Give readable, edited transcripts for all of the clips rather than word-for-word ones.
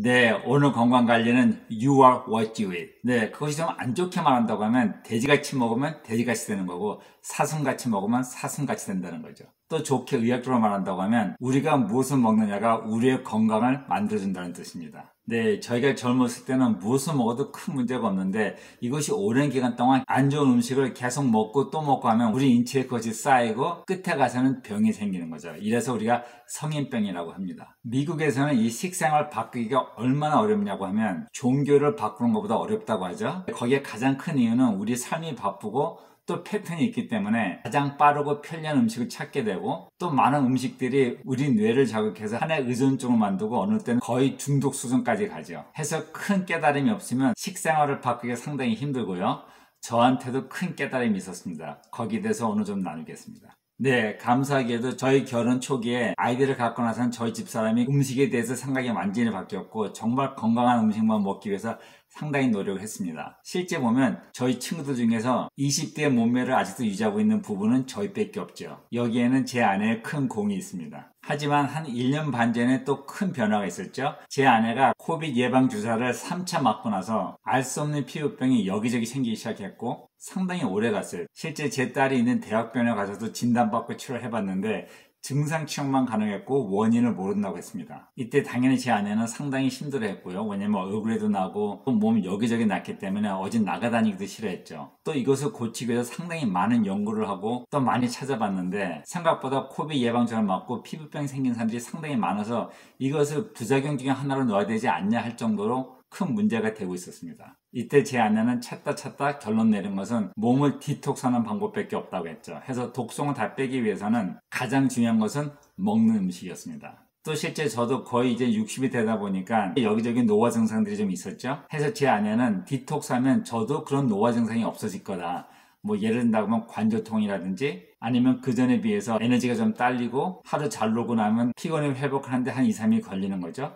네, 오늘 건강관리는 You are what you eat. 네, 그것이 좀 안 좋게 말한다고 하면 돼지같이 먹으면 돼지같이 되는 거고 사슴같이 먹으면 사슴같이 된다는 거죠. 또 좋게 의학적으로 말한다고 하면 우리가 무엇을 먹느냐가 우리의 건강을 만들어준다는 뜻입니다. 네, 저희가 젊었을 때는 무엇을 먹어도 큰 문제가 없는데 이것이 오랜 기간 동안 안 좋은 음식을 계속 먹고 또 먹고 하면 우리 인체에 그것이 쌓이고 끝에 가서는 병이 생기는 거죠. 이래서 우리가 성인병이라고 합니다. 미국에서는 이 식생활 바꾸기가 얼마나 어렵냐고 하면 종교를 바꾸는 것보다 어렵다고 하죠. 거기에 가장 큰 이유는 우리 삶이 바쁘고 또 패턴이 있기 때문에 가장 빠르고 편리한 음식을 찾게 되고 또 많은 음식들이 우리 뇌를 자극해서 하나의 의존증을 만들고 어느 때는 거의 중독 수준까지 가죠. 해서 큰 깨달음이 없으면 식생활을 바꾸기가 상당히 힘들고요. 저한테도 큰 깨달음이 있었습니다. 거기에 대해서 오늘 좀 나누겠습니다. 네, 감사하게도 저희 결혼 초기에 아이들을 갖고 나서는 저희 집사람이 음식에 대해서 생각이 완전히 바뀌었고 정말 건강한 음식만 먹기 위해서 상당히 노력을 했습니다. 실제 보면 저희 친구들 중에서 20대의 몸매를 아직도 유지하고 있는 부부는 저희밖에 없죠. 여기에는 제 아내의 큰 공이 있습니다. 하지만 한 1년 반 전에 또 큰 변화가 있었죠. 제 아내가 코비드 예방 주사를 3차 맞고 나서 알 수 없는 피부병이 여기저기 생기기 시작했고 상당히 오래 갔어요. 실제 제 딸이 있는 대학병원에 가서도 진단받고 치료를 해봤는데 증상 치료만 가능했고 원인을 모른다고 했습니다. 이때 당연히 제 아내는 상당히 힘들어했고요. 왜냐면 얼굴에도 나고 몸 여기저기 났기 때문에 어디 나가다니기도 싫어했죠. 또 이것을 고치기 위해서 상당히 많은 연구를 하고 또 많이 찾아봤는데 생각보다 코비드 예방주사를 맞고 피부병이 생긴 사람들이 상당히 많아서 이것을 부작용 중에 하나로 넣어야 되지 않냐 할 정도로 큰 문제가 되고 있었습니다. 이때 제 아내는 찾다 결론 내린 것은 몸을 디톡스하는 방법밖에 없다고 했죠. 해서 독성을 다 빼기 위해서는 가장 중요한 것은 먹는 음식이었습니다. 또 실제 저도 거의 이제 60이 되다 보니까 여기저기 노화 증상들이 좀 있었죠. 해서 제 아내는 디톡스하면 저도 그런 노화 증상이 없어질 거다. 뭐 예를 든다면 관절통이라든지 아니면 그 전에 비해서 에너지가 좀 딸리고 하루 잘 놀고 나면 피곤이 회복하는데 한 2, 3일 걸리는 거죠.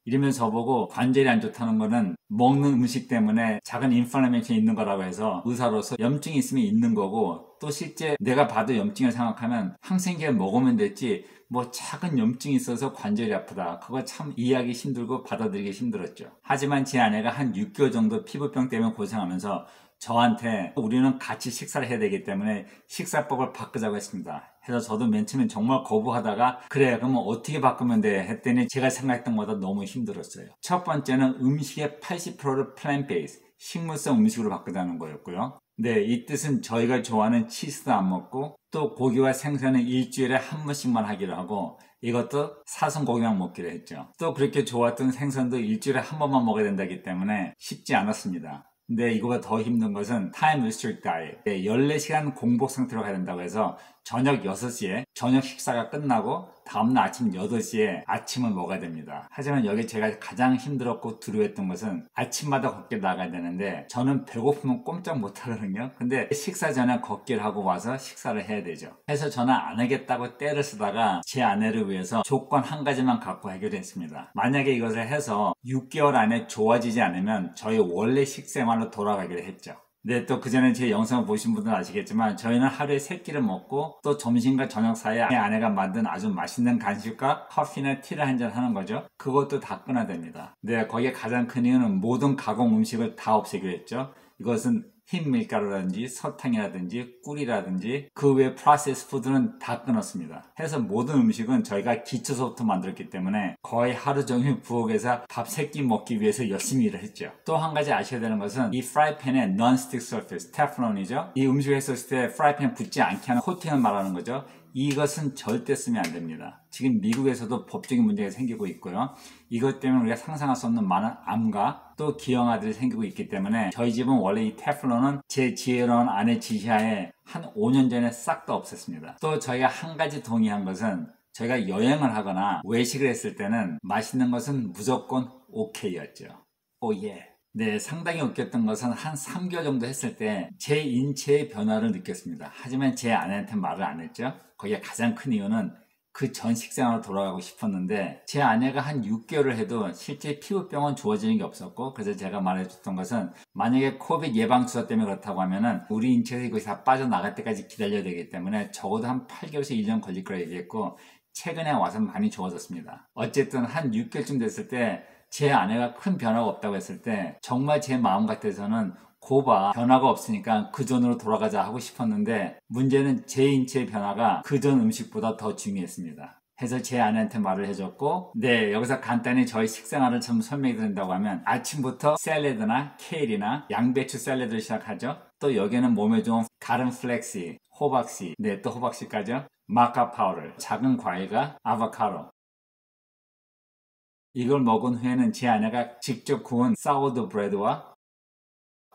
이러면서 저보고 관절이 안 좋다는 거는 먹는 음식 때문에 작은 인플라메이션이 있는 거라고 해서 의사로서 염증이 있으면 있는 거고 또 실제 내가 봐도 염증을 생각하면 항생제 먹으면 됐지 뭐 작은 염증이 있어서 관절이 아프다. 그거 참 이해하기 힘들고 받아들이기 힘들었죠. 하지만 제 아내가 한 6개월 정도 피부병 때문에 고생하면서 저한테 우리는 같이 식사를 해야 되기 때문에 식사법을 바꾸자고 했습니다. 그래서 저도 맨 처음엔 정말 거부하다가 그래 그러면 어떻게 바꾸면 돼 했더니 제가 생각했던 것보다 너무 힘들었어요. 첫 번째는 음식의 80%를 플랜트 베이스 식물성 음식으로 바꾸자는 거였고요. 네, 이 뜻은 저희가 좋아하는 치즈도 안 먹고 또 고기와 생선은 일주일에 한 번씩만 하기로 하고 이것도 사슴 고기만 먹기로 했죠. 또 그렇게 좋았던 생선도 일주일에 한 번만 먹어야 된다기 때문에 쉽지 않았습니다. 근데 이거보다 더 힘든 것은 타임 리스트릭트 다이어트 14시간 공복 상태로 가야 된다고 해서 저녁 6시에 저녁 식사가 끝나고 다음날 아침 8시에 아침을 먹어야 됩니다. 하지만 여기 제가 가장 힘들었고 두려웠던 것은 아침마다 걷기 나가야 되는데 저는 배고프면 꼼짝 못 하거든요. 근데 식사 전에 걷기를 하고 와서 식사를 해야 되죠. 그래서 저는 안 하겠다고 떼를 쓰다가 제 아내를 위해서 조건 한 가지만 갖고 해결했습니다. 만약에 이것을 해서 6개월 안에 좋아지지 않으면 저희 원래 식생활로 돌아가기로 했죠. 네, 또 그전에 제 영상을 보신 분들은 아시겠지만 저희는 하루에 3끼를 먹고 또 점심과 저녁 사이에 아내가 만든 아주 맛있는 간식과 커피나 티를 한잔 하는 거죠. 그것도 다 끊어야 됩니다. 네, 거기에 가장 큰 이유는 모든 가공 음식을 다 없애기로 했죠. 이것은 흰 밀가루라든지 설탕이라든지 꿀이라든지 그 외 프로세스 푸드는 다 끊었습니다. 해서 모든 음식은 저희가 기초서부터 만들었기 때문에 거의 하루 종일 부엌에서 밥 3끼 먹기 위해서 열심히 일을 했죠. 또 한 가지 아셔야 되는 것은 이 프라이팬의 non-stick surface, 테플론이죠. 이 음식을 했었을 때 프라이팬에 붙지 않게 하는 코팅을 말하는 거죠. 이것은 절대 쓰면 안 됩니다. 지금 미국에서도 법적인 문제가 생기고 있고요. 이것 때문에 우리가 상상할 수 없는 많은 암과 또 기형아들이 생기고 있기 때문에 저희 집은 원래 이 테플론은 제 지혜로운 아내 지시하에 한 5년 전에 싹 다 없앴습니다. 또 저희가 한 가지 동의한 것은 저희가 여행을 하거나 외식을 했을 때는 맛있는 것은 무조건 오케이였죠. 오예. 네, 상당히 웃겼던 것은 한 3개월 정도 했을 때 제 인체의 변화를 느꼈습니다. 하지만 제 아내한테 말을 안 했죠. 거기에 가장 큰 이유는 그 전 식생활로 돌아가고 싶었는데 제 아내가 한 6개월을 해도 실제 피부병은 좋아지는 게 없었고 그래서 제가 말해줬던 것은 만약에 코비드 예방주사 때문에 그렇다고 하면은 우리 인체에서 이것이 다 빠져나갈 때까지 기다려야 되기 때문에 적어도 한 8개월에서 1년 걸릴 거라 얘기했고 최근에 와서 많이 좋아졌습니다. 어쨌든 한 6개월쯤 됐을 때 제 아내가 큰 변화가 없다고 했을 때 정말 제 마음 같아서는 고봐 변화가 없으니까 그전으로 돌아가자 하고 싶었는데 문제는 제 인체의 변화가 그전 음식보다 더 중요했습니다. 해서 제 아내한테 말을 해줬고 네 여기서 간단히 저희 식생활을 좀 설명해 드린다고 하면 아침부터 샐러드나 케일이나 양배추 샐러드를 시작하죠. 또 여기는 몸에 좋은 가른 플렉시, 호박씨, 네 또 호박씨까지요. 마카 파우더, 작은 과일과 아보카도. 이걸 먹은 후에는 제 아내가 직접 구운 사워도 브레드와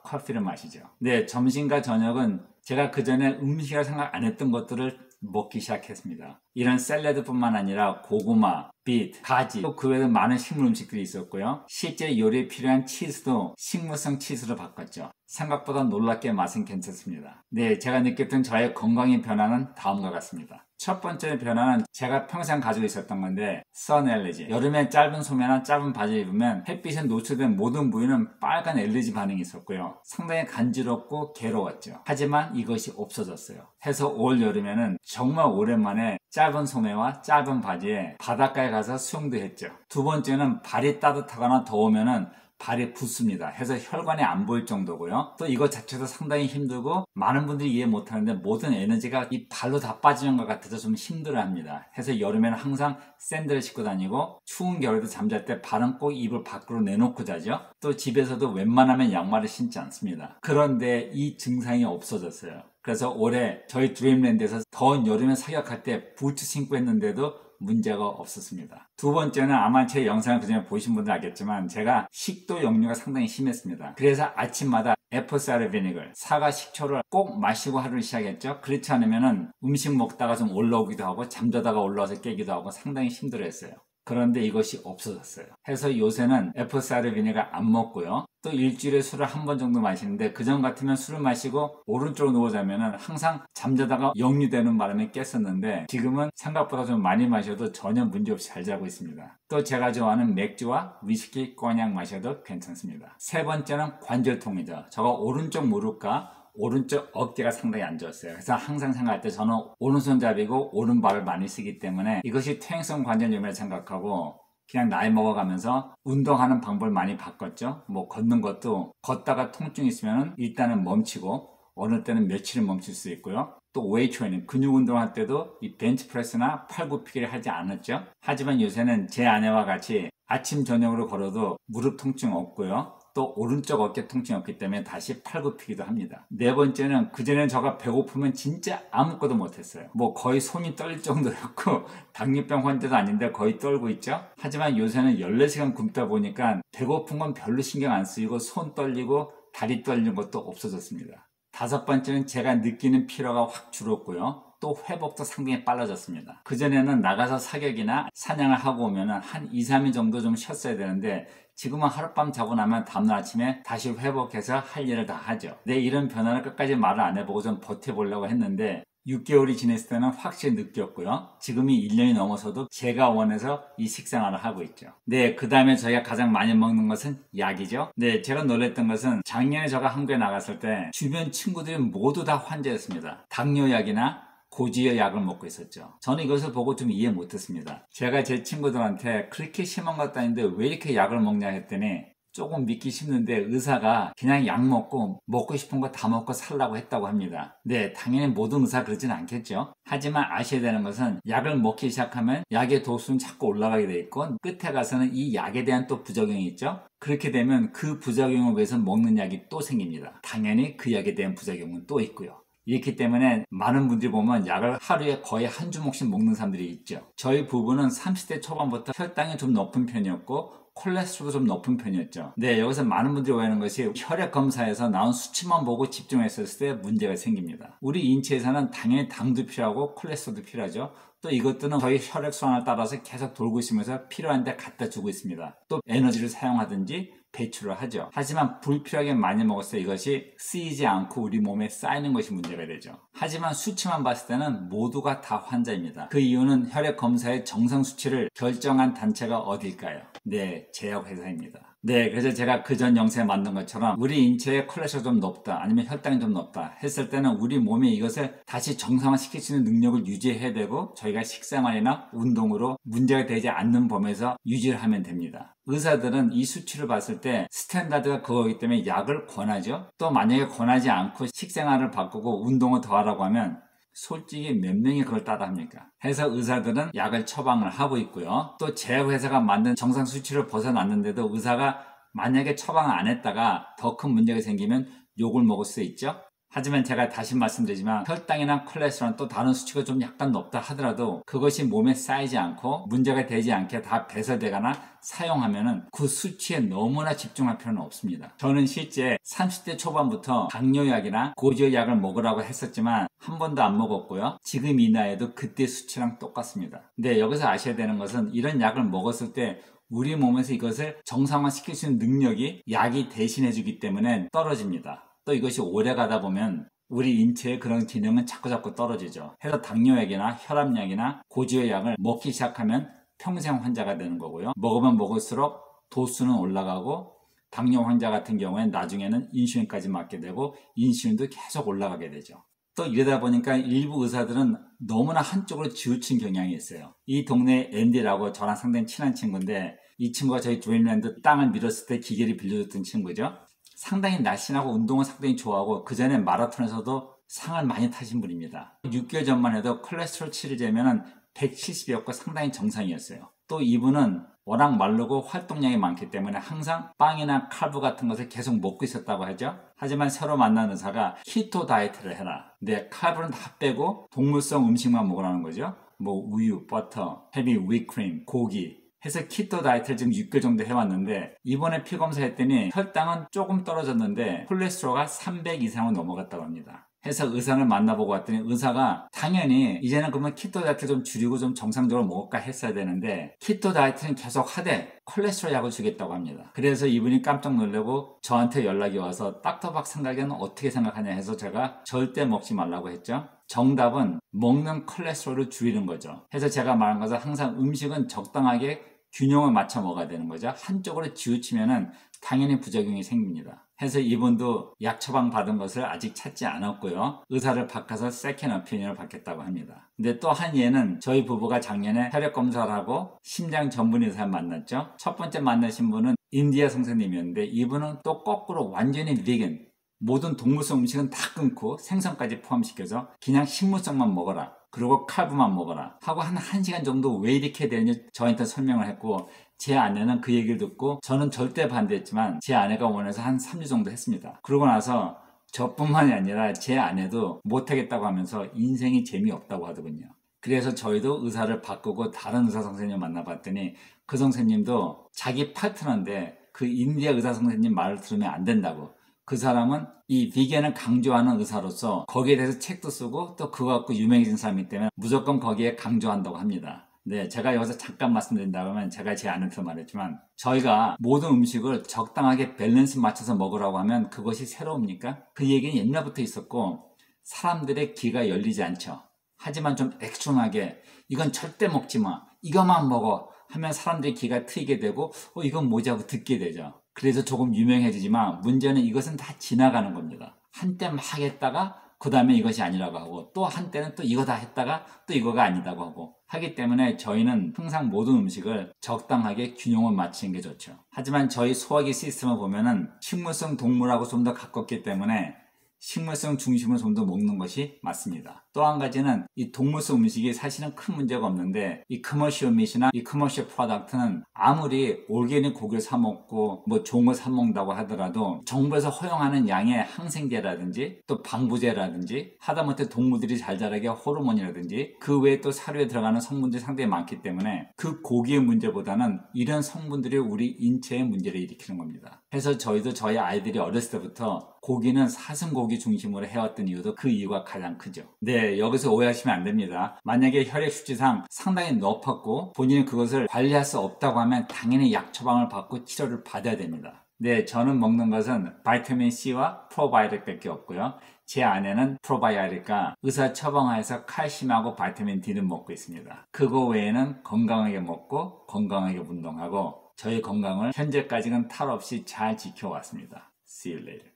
커피를 마시죠. 네, 점심과 저녁은 제가 그전에 음식이라 생각 안 했던 것들을 먹기 시작했습니다. 이런 샐러드뿐만 아니라 고구마, 빛, 가지, 또 그 외에도 많은 식물 음식들이 있었고요. 실제 요리에 필요한 치즈도 식물성 치즈로 바꿨죠. 생각보다 놀랍게 맛은 괜찮습니다. 네, 제가 느꼈던 저의 건강의 변화는 다음과 같습니다. 첫 번째 변화는 제가 평생 가지고 있었던 건데 선 엘러지. 여름에 짧은 소매나 짧은 바지를 입으면 햇빛에 노출된 모든 부위는 빨간 엘러지 반응이 있었고요. 상당히 간지럽고 괴로웠죠. 하지만 이것이 없어졌어요. 해서 올 여름에는 정말 오랜만에 짧은 소매와 짧은 바지에 바닷가에 가서 수영도 했죠. 두 번째는 발이 따뜻하거나 더우면은 발이 붓습니다. 해서 혈관이 안 보일 정도고요. 또 이것 자체도 상당히 힘들고 많은 분들이 이해 못하는데 모든 에너지가 이 발로 다 빠지는 것 같아서 좀 힘들어합니다. 해서 여름에는 항상 샌들을 신고 다니고 추운 겨울에도 잠잘 때 발은 꼭 이불 밖으로 내놓고 자죠. 또 집에서도 웬만하면 양말을 신지 않습니다. 그런데 이 증상이 없어졌어요. 그래서 올해 저희 드림랜드에서 더운 여름에 사격할 때 부츠 신고 했는데도 문제가 없었습니다. 두 번째는 아마 제 영상을 그전에 보신 분들 알겠지만 제가 식도 역류가 상당히 심했습니다. 그래서 아침마다 애플 사이더 비니걸, 사과 식초를 꼭 마시고 하루를 시작했죠. 그렇지 않으면 음식 먹다가 좀 올라오기도 하고 잠자다가 올라와서 깨기도 하고 상당히 힘들어했어요. 그런데 이것이 없어졌어요. 해서 요새는 애플 사이더 비니걸 안 먹고요. 또 일주일에 술을 한 번 정도 마시는데 그전 같으면 술을 마시고 오른쪽으로 누워 자면은 항상 잠자다가 역류되는 바람에 깼었는데 지금은 생각보다 좀 많이 마셔도 전혀 문제없이 잘 자고 있습니다. 또 제가 좋아하는 맥주와 위스키, 꼬냑 마셔도 괜찮습니다. 세 번째는 관절통이죠. 저가 오른쪽 무릎과 오른쪽 어깨가 상당히 안 좋았어요. 그래서 항상 생각할 때 저는 오른손잡이고 오른발을 많이 쓰기 때문에 이것이 퇴행성 관절염이라 생각하고 그냥 나이 먹어가면서 운동하는 방법을 많이 바꿨죠. 뭐 걷는 것도 걷다가 통증이 있으면 일단은 멈추고 어느 때는 며칠은 멈출 수 있고요. 또 웨이트 트레이닝, 근육 운동할 때도 이 벤치프레스나 팔굽히기를 하지 않았죠. 하지만 요새는 제 아내와 같이 아침 저녁으로 걸어도 무릎 통증 없고요. 또 오른쪽 어깨 통증이 없기 때문에 다시 팔굽히기도 합니다. 네 번째는 그전에 제가 배고프면 진짜 아무것도 못했어요. 뭐 거의 손이 떨릴 정도였고 당뇨병 환자도 아닌데 거의 떨고 있죠. 하지만 요새는 14시간 굶다 보니까 배고픈 건 별로 신경 안 쓰이고 손 떨리고 다리 떨리는 것도 없어졌습니다. 다섯 번째는 제가 느끼는 피로가 확 줄었고요. 또 회복도 상당히 빨라졌습니다. 그전에는 나가서 사격이나 사냥을 하고 오면 한 2, 3일 정도 좀 쉬었어야 되는데 지금은 하룻밤 자고 나면 다음날 아침에 다시 회복해서 할 일을 다 하죠. 네, 이런 변화를 끝까지 말을 안 해보고 좀 버텨보려고 했는데 6개월이 지냈을 때는 확실히 느꼈고요. 지금이 1년이 넘어서도 제가 원해서 이 식생활을 하고 있죠. 네, 그 다음에 저희가 가장 많이 먹는 것은 약이죠. 네, 제가 놀랬던 것은 작년에 제가 한국에 나갔을 때 주변 친구들이 모두 다 환자였습니다. 당뇨약이나 고지혈 약을 먹고 있었죠. 저는 이것을 보고 좀 이해 못했습니다. 제가 제 친구들한테 그렇게 심한 것도 아닌데 왜 이렇게 약을 먹냐 했더니 조금 믿기 힘든데 의사가 그냥 약 먹고 싶은 거 다 먹고 살라고 했다고 합니다. 네, 당연히 모든 의사 그러진 않겠죠. 하지만 아셔야 되는 것은 약을 먹기 시작하면 약의 도수는 자꾸 올라가게 돼 있고 끝에 가서는 이 약에 대한 또 부작용이 있죠. 그렇게 되면 그 부작용을 위해서 먹는 약이 또 생깁니다. 당연히 그 약에 대한 부작용은 또 있고요. 이렇기 때문에 많은 분들이 보면 약을 하루에 거의 한 주먹씩 먹는 사람들이 있죠. 저희 부부는 30대 초반부터 혈당이 좀 높은 편이었고 콜레스테롤도 좀 높은 편이었죠. 네, 여기서 많은 분들이 오해하는 것이 혈액 검사에서 나온 수치만 보고 집중했을 때 문제가 생깁니다. 우리 인체에서는 당연히 당도 필요하고 콜레스테롤도 필요하죠. 또 이것들은 저희 혈액순환을 따라서 계속 돌고 있으면서 필요한 데 갖다 주고 있습니다. 또 에너지를 사용하든지 배출을 하죠. 하지만 불필요하게 많이 먹었을 때 이것이 쓰이지 않고 우리 몸에 쌓이는 것이 문제가 되죠. 하지만 수치만 봤을 때는 모두가 다 환자입니다. 그 이유는 혈액 검사의 정상 수치를 결정한 단체가 어딜까요? 네, 제약회사입니다. 네, 그래서 제가 그 전 영상에 만든 것처럼 우리 인체에 콜레스테롤 좀 높다 아니면 혈당이 좀 높다 했을 때는 우리 몸이 이것을 다시 정상화시킬 수 있는 능력을 유지해야 되고 저희가 식생활이나 운동으로 문제가 되지 않는 범위에서 유지를 하면 됩니다. 의사들은 이 수치를 봤을 때 스탠다드가 그거기 때문에 약을 권하죠. 또 만약에 권하지 않고 식생활을 바꾸고 운동을 더 하라고 하면 솔직히 몇 명이 그걸 따라 합니까? 해서 의사들은 약을 처방을 하고 있고요. 또 제약회사가 만든 정상 수치를 벗어났는데도 의사가 만약에 처방을 안 했다가 더 큰 문제가 생기면 욕을 먹을 수 있죠. 하지만 제가 다시 말씀드리지만 혈당이나 콜레스테롤 또 다른 수치가 좀 약간 높다 하더라도 그것이 몸에 쌓이지 않고 문제가 되지 않게 다 배설되거나 사용하면은 그 수치에 너무나 집중할 필요는 없습니다. 저는 실제 30대 초반부터 당뇨약이나 고지혈약을 먹으라고 했었지만 한 번도 안 먹었고요. 지금 이 나이에도 그때 수치랑 똑같습니다. 근데 여기서 아셔야 되는 것은 이런 약을 먹었을 때 우리 몸에서 이것을 정상화시킬 수 있는 능력이 약이 대신해 주기 때문에 떨어집니다. 또 이것이 오래 가다 보면 우리 인체의 그런 기능은 자꾸자꾸 떨어지죠. 해서 당뇨약이나 혈압약이나 고지혈약을 먹기 시작하면 평생 환자가 되는 거고요. 먹으면 먹을수록 도수는 올라가고 당뇨 환자 같은 경우엔 나중에는 인슐린까지 맞게 되고 인슐린도 계속 올라가게 되죠. 또 이러다 보니까 일부 의사들은 너무나 한쪽으로 치우친 경향이 있어요. 이 동네에 앤디라고 저랑 상당히 친한 친구인데 이 친구가 저희 드림랜드 땅을 밀었을 때 기계를 빌려줬던 친구죠. 상당히 날씬하고 운동을 상당히 좋아하고 그 전에 마라톤에서도 상을 많이 타신 분입니다. 6개월 전만 해도 콜레스테롤 치를 재면 170이었고 상당히 정상이었어요. 또 이분은 워낙 마르고 활동량이 많기 때문에 항상 빵이나 칼부 같은 것을 계속 먹고 있었다고 하죠. 하지만 새로 만난 의사가 키토 다이어트를 해라. 근데 칼부는 다 빼고 동물성 음식만 먹으라는 거죠. 뭐 우유, 버터, 헤비 위크림, 고기 해서 키토 다이어트를 지금 6개월 정도 해왔는데 이번에 피 검사했더니 혈당은 조금 떨어졌는데 콜레스테롤가 300 이상은 넘어갔다고 합니다. 해서 의사를 만나보고 왔더니 의사가 당연히 이제는 그러면 키토 다이어트 좀 줄이고 좀 정상적으로 먹을까 했어야 되는데 키토 다이어트는 계속 하되 콜레스테롤 약을 주겠다고 합니다. 그래서 이분이 깜짝 놀라고 저한테 연락이 와서 닥터박 생각에는 어떻게 생각하냐 해서 제가 절대 먹지 말라고 했죠. 정답은 먹는 콜레스테롤을 줄이는 거죠. 해서 제가 말한 것은 항상 음식은 적당하게 균형을 맞춰 먹어야 되는 거죠. 한쪽으로 치우치면은 당연히 부작용이 생깁니다. 해서 이분도 약 처방 받은 것을 아직 찾지 않았고요. 의사를 바꿔서 세컨 오피니언을 받겠다고 합니다. 근데 또 한 예는 저희 부부가 작년에 혈액 검사를 하고 심장 전문 의사를 만났죠. 첫 번째 만나신 분은 인디아 선생님이었는데 이분은 또 거꾸로 완전히 비건, 모든 동물성 음식은 다 끊고 생선까지 포함시켜서 그냥 식물성만 먹어라. 그리고 칼부만 먹어라 하고 한 1시간 정도 왜 이렇게 되는지 저한테 설명을 했고 제 아내는 그 얘기를 듣고 저는 절대 반대했지만 제 아내가 원해서 한 3주 정도 했습니다. 그러고 나서 저뿐만이 아니라 제 아내도 못하겠다고 하면서 인생이 재미없다고 하더군요. 그래서 저희도 의사를 바꾸고 다른 의사 선생님 만나봤더니 그 선생님도 자기 파트너인데 그 인디아 의사 선생님 말을 들으면 안 된다고. 그 사람은 이 비건을 강조하는 의사로서 거기에 대해서 책도 쓰고 또 그거 갖고 유명해진 사람이기 때문에 무조건 거기에 강조한다고 합니다. 네, 제가 여기서 잠깐 말씀드린다면 제가 제 아내한테 말했지만 저희가 모든 음식을 적당하게 밸런스 맞춰서 먹으라고 하면 그것이 새로웁니까? 그 얘기는 옛날부터 있었고 사람들의 귀가 열리지 않죠. 하지만 좀 액션하게 이건 절대 먹지 마, 이것만 먹어 하면 사람들의 귀가 트이게 되고 이건 뭐지 하고 듣게 되죠. 그래서 조금 유명해지지만 문제는 이것은 다 지나가는 겁니다. 한때 막 했다가 그 다음에 이것이 아니라고 하고 또 한때는 또 이거 다 했다가 또 이거가 아니다고 하고 하기 때문에 저희는 항상 모든 음식을 적당하게 균형을 맞추는 게 좋죠. 하지만 저희 소화기 시스템을 보면은 식물성 동물하고 좀 더 가깝기 때문에 식물성 중심으로 좀 더 먹는 것이 맞습니다. 또 한 가지는 이 동물성 음식이 사실은 큰 문제가 없는데 이 커머셜 밋이나 이 커머셜 프로덕트는 아무리 올게닉 고기를 사 먹고 뭐 좋은 걸 사 먹는다고 하더라도 정부에서 허용하는 양의 항생제라든지 또 방부제라든지 하다못해 동물들이 잘 자라게 호르몬이라든지 그 외에 또 사료에 들어가는 성분들이 상당히 많기 때문에 그 고기의 문제보다는 이런 성분들이 우리 인체에 문제를 일으키는 겁니다. 그래서 저희도 저희 아이들이 어렸을 때부터 고기는 사슴고기 중심으로 해왔던 이유도 그 이유가 가장 크죠. 네, 여기서 오해하시면 안 됩니다. 만약에 혈액 수치상 상당히 높았고 본인이 그것을 관리할 수 없다고 하면 당연히 약 처방을 받고 치료를 받아야 됩니다. 네, 저는 먹는 것은 바이타민 C와 프로바이오틱밖에 없고요. 제 아내는 프로바이오틱과 의사 처방하에서 칼슘하고 바이타민 D는 먹고 있습니다. 그거 외에는 건강하게 먹고 건강하게 운동하고 저희 건강을 현재까지는 탈 없이 잘 지켜왔습니다. See you later.